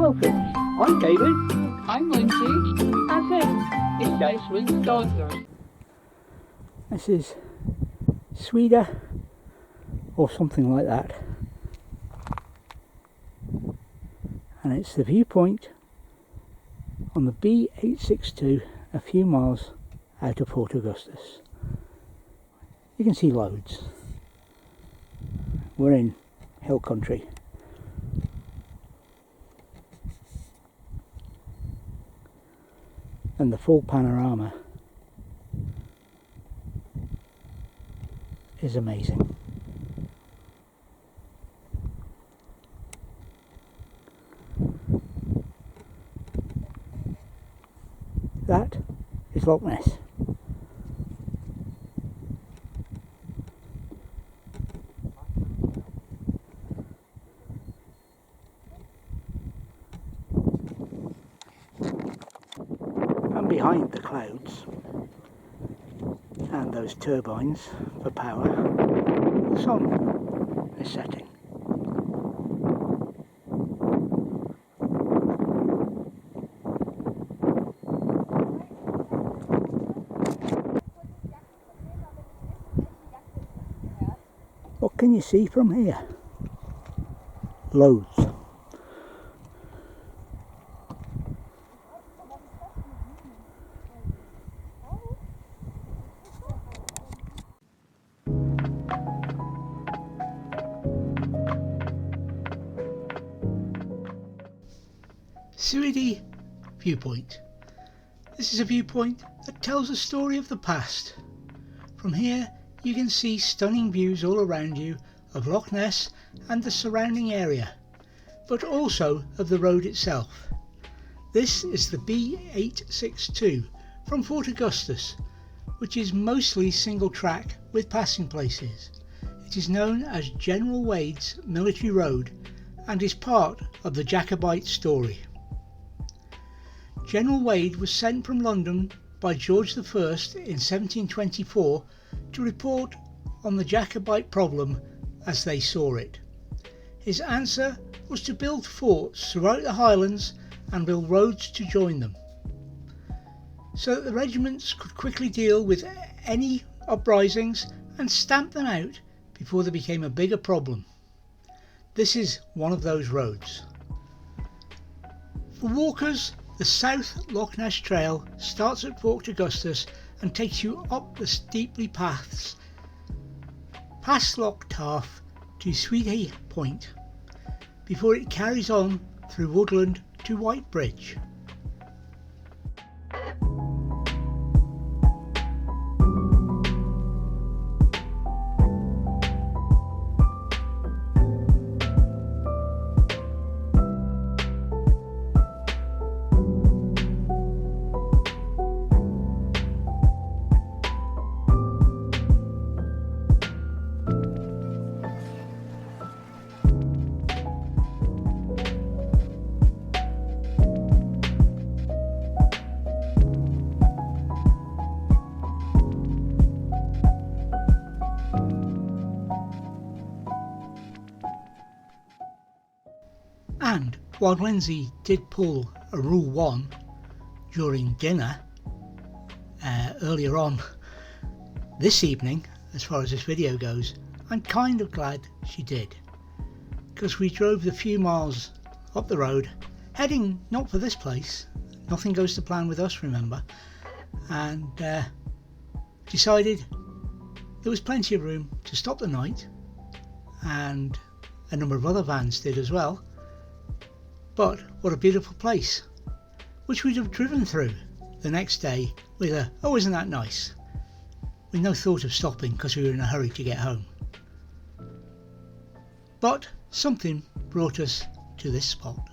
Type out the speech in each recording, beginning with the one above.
Welcome. I'm David. I'm Lindsay. And this is Desmonds, Donders. This is Suidhe, or something like that. And it's the viewpoint on the B862 a few miles out of Fort Augustus. You can see loads. We're in hill country. And the full panorama is amazing. That is Loch Ness. And behind the clouds and those turbines for power, the sun is setting. What can you see from here? Loads. Suidhe Viewpoint. This is a viewpoint that tells a story of the past. From here you can see stunning views all around you of Loch Ness and the surrounding area, but also of the road itself. This is the B862 from Fort Augustus, which is mostly single track with passing places. It is known as General Wade's military road and is part of the Jacobite story. General Wade was sent from London by George I in 1724 to report on the Jacobite problem as they saw it. His answer was to build forts throughout the highlands and build roads to join them, so that the regiments could quickly deal with any uprisings and stamp them out before they became a bigger problem. This is one of those roads. For walkers, the South Loch Ness Trail starts at Fort Augustus and takes you up the steeply paths past Loch Tarff to Suidhe Point before it carries on through woodland to Whitebridge. And while Lindsay did pull a Rule 1 during dinner earlier on this evening, as far as this video goes, I'm kind of glad she did, because we drove the few miles up the road, heading not for this place, nothing goes to plan with us, remember, and decided there was plenty of room to stop the night, and a number of other vans did as well. But what a beautiful place, which we'd have driven through the next day with a, oh isn't that nice, with no thought of stopping because we were in a hurry to get home. But something brought us to this spot.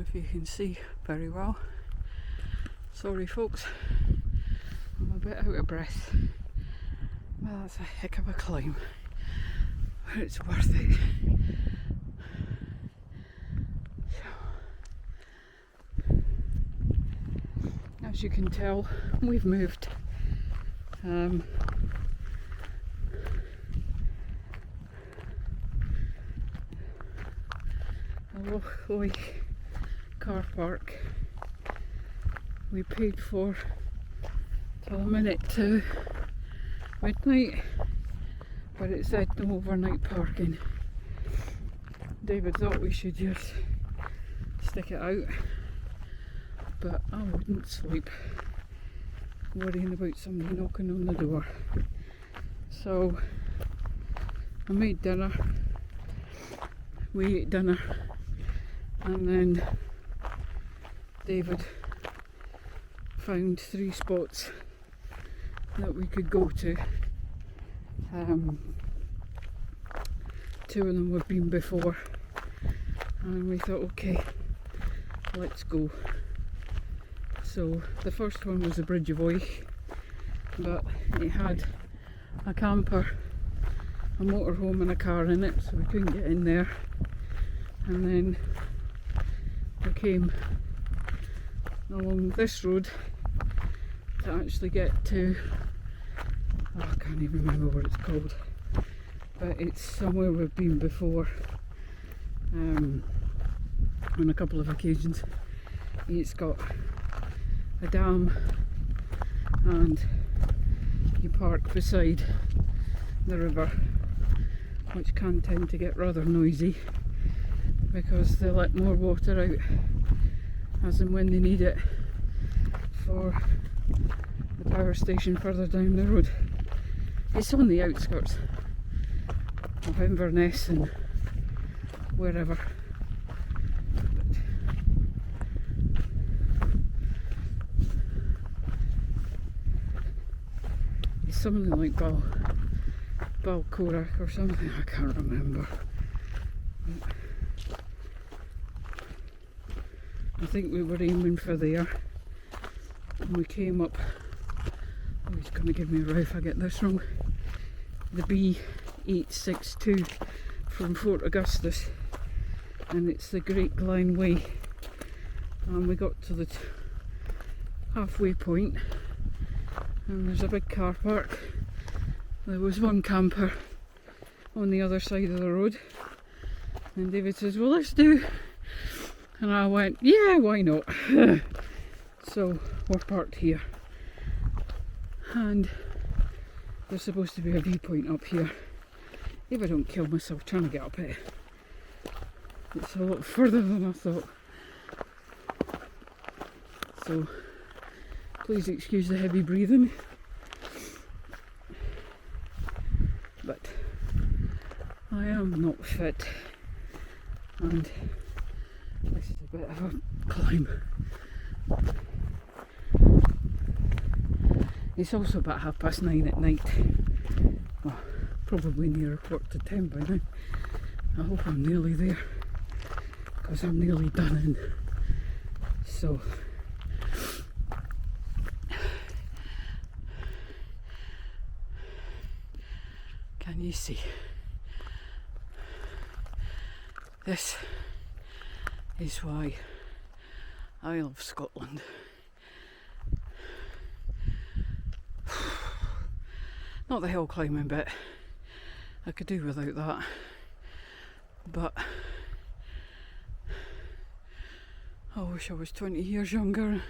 know if you can see very well. Sorry folks, I'm a bit out of breath. Well, that's a heck of a climb, but it's worth it. As you can tell, we've moved. The Loch car park we paid for till a minute to midnight, but it said no overnight parking. David thought we should just stick it out, but I wouldn't sleep worrying about somebody knocking on the door. So I made dinner, we ate dinner, and then David found 3 spots that we could go to. 2 of them we've been before, and we thought, okay, let's go. So the first one was the Bridge of Oich, but it had a camper, a motorhome and a car in it, so we couldn't get in there. And then we came along this road to actually get to, oh, I can't even remember what it's called, but it's somewhere we've been before on a couple of occasions. It's got a dam and you park beside the river, which can tend to get rather noisy because they let more water out as and when they need it for the power station further down the road. It's on the outskirts of Inverness and wherever. It's something like Balcorak or something, I can't remember. I think we were aiming for there, and we came up, oh, he's going to give me a row if I get this wrong, the B862 from Fort Augustus, and it's the Great Glen Way, and we got to the halfway point, and there's a big car park. There was one camper on the other side of the road, and David says, well, let's do. And I went, yeah, why not? So we're parked here, and there's supposed to be a viewpoint up here. If I don't kill myself trying to get up it, it's a lot further than I thought. So please excuse the heavy breathing, but I am not fit, and this is a bit of a climb. It's also about 9:30 at night. Well, probably near 9:45 by now. I hope I'm nearly there, because I'm nearly done in. So can you see? This is why I love Scotland. Not the hill climbing bit, I could do without that, but I wish I was 20 years younger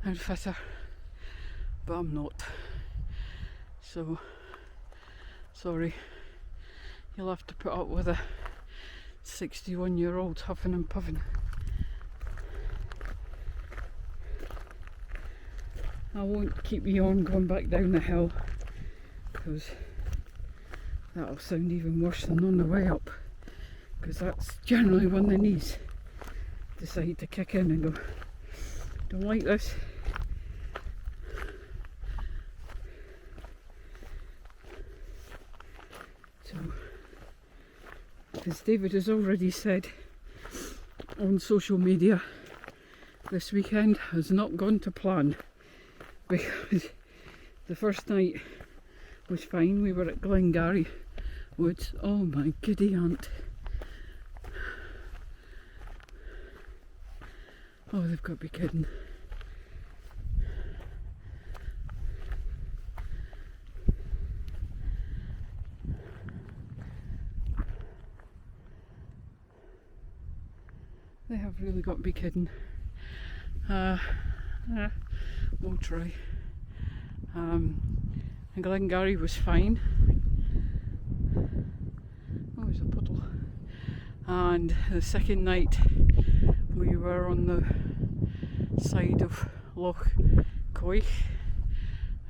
and fitter, but I'm not. So sorry, you'll have to put up with a 61-year-old huffing and puffing. I won't keep you on going back down the hill, because that'll sound even worse than on the way up, because that's generally when the knees decide to kick in and go, don't like this. So, as David has already said, on social media this weekend has not gone to plan, because the first night was fine. We were at Glengarry Woods. Oh my giddy aunt. Oh, they've got to be kidding. They have really got to be kidding. We'll try. And Glengarry was fine. Oh, there's a puddle. And the second night we were on the side of Loch Tarff.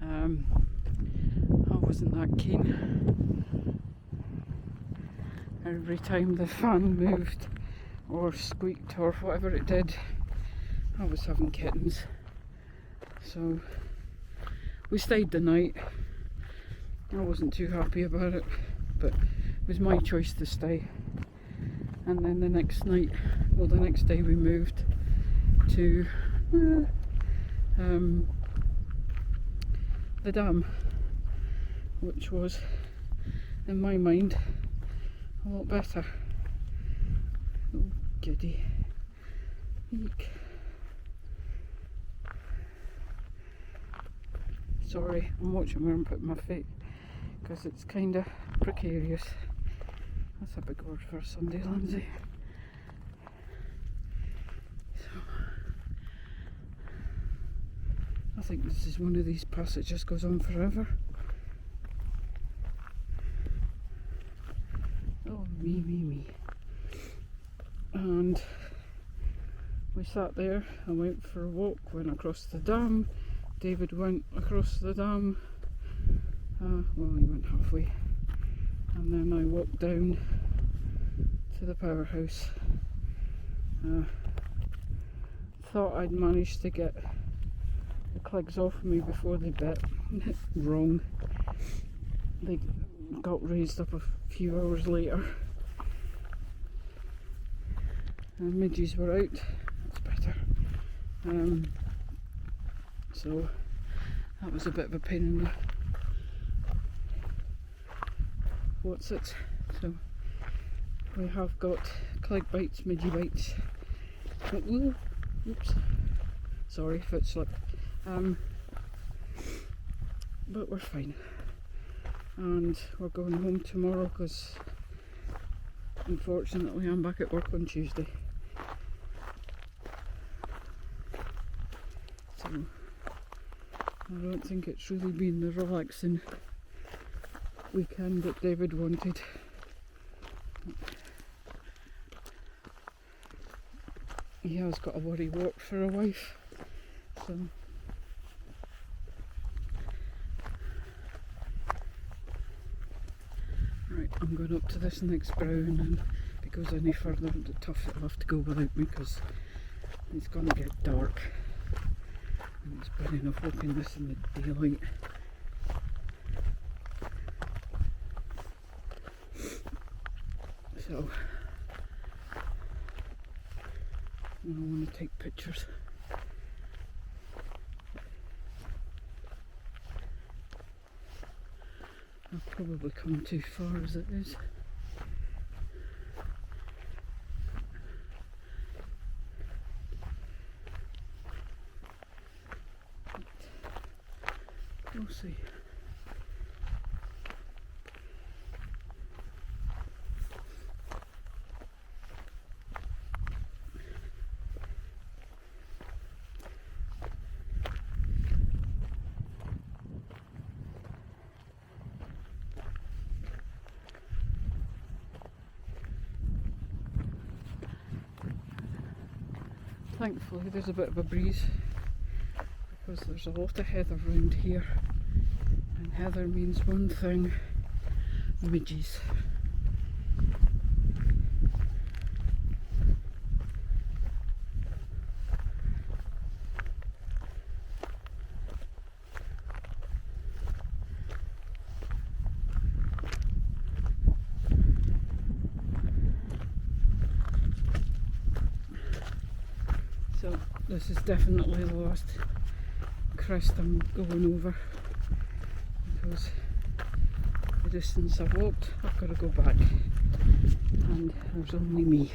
I wasn't that keen. Every time the fan moved or squeaked or whatever it did, I was having kittens. So we stayed the night. I wasn't too happy about it, but it was my choice to stay. And then the next night, well, the next day we moved to the dam, which was, in my mind, a lot better. Oh, giddy. Eek. Sorry, I'm watching where I'm putting my feet because it's kind of precarious. That's a big word for a Sunday, Lindsay. So, I think this is one of these passages goes on forever. Oh, me. And we sat there and went for a walk, went across the dam. David went across the dam. Well, he went halfway. And then I walked down to the powerhouse. Thought I'd managed to get the clegs off me before they bit. Wrong. They got raised up a few hours later. And midges were out. That's better. So that was a bit of a pain in the what's it. So we have got cleg bites, midgie bites. Oops. Sorry, foot slip. But we're fine. And we're going home tomorrow because unfortunately I'm back at work on Tuesday. So I don't think it's really been the relaxing weekend that David wanted. He has got a worry walk for a wife, so right, I'm going up to this next brown, and if it goes any further into Tough it'll have to go without me because it's going to get dark. And it's bad enough walking this in the daylight. So I want to take pictures. I've probably come too far as it is. We'll see. Thankfully there's a bit of a breeze because there's a lot of heather around here, and heather means one thing: midges. this is definitely the last crest I'm going over, because the distance I've walked, I've got to go back, and there's only me.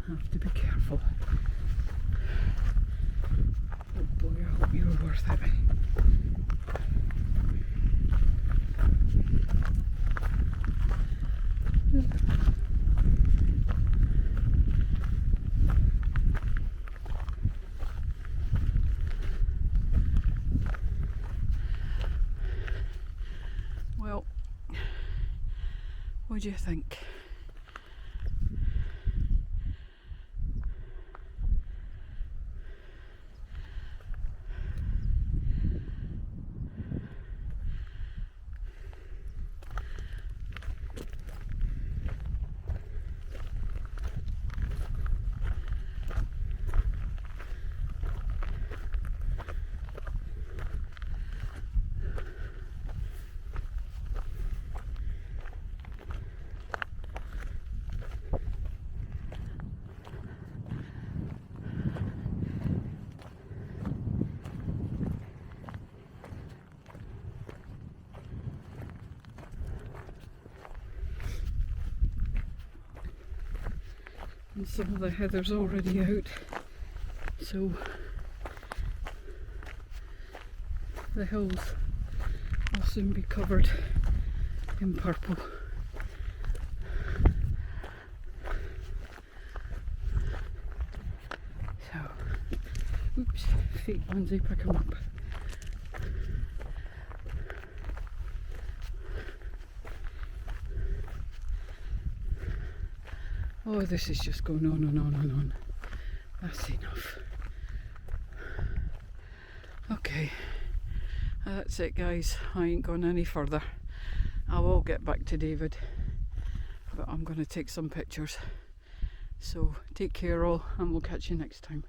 I have to be careful. Oh boy, I hope you're worth it. Well, what do you think? And some of the heather's already out, so the hills will soon be covered in purple. So, oops, feet, Lindsay, pick them up. Oh, this is just going on and on and on. That's enough. Okay, that's it guys. I ain't gone any further. I will get back to David, but I'm going to take some pictures. So take care all, and we'll catch you next time.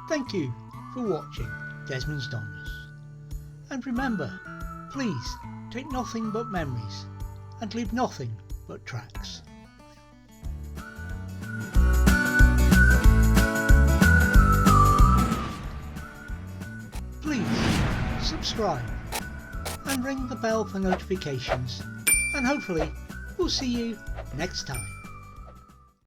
Thank you for watching Desmonds Donders. And remember, please take nothing but memories and leave nothing but tracks. Please subscribe and ring the bell for notifications, and hopefully we'll see you next time.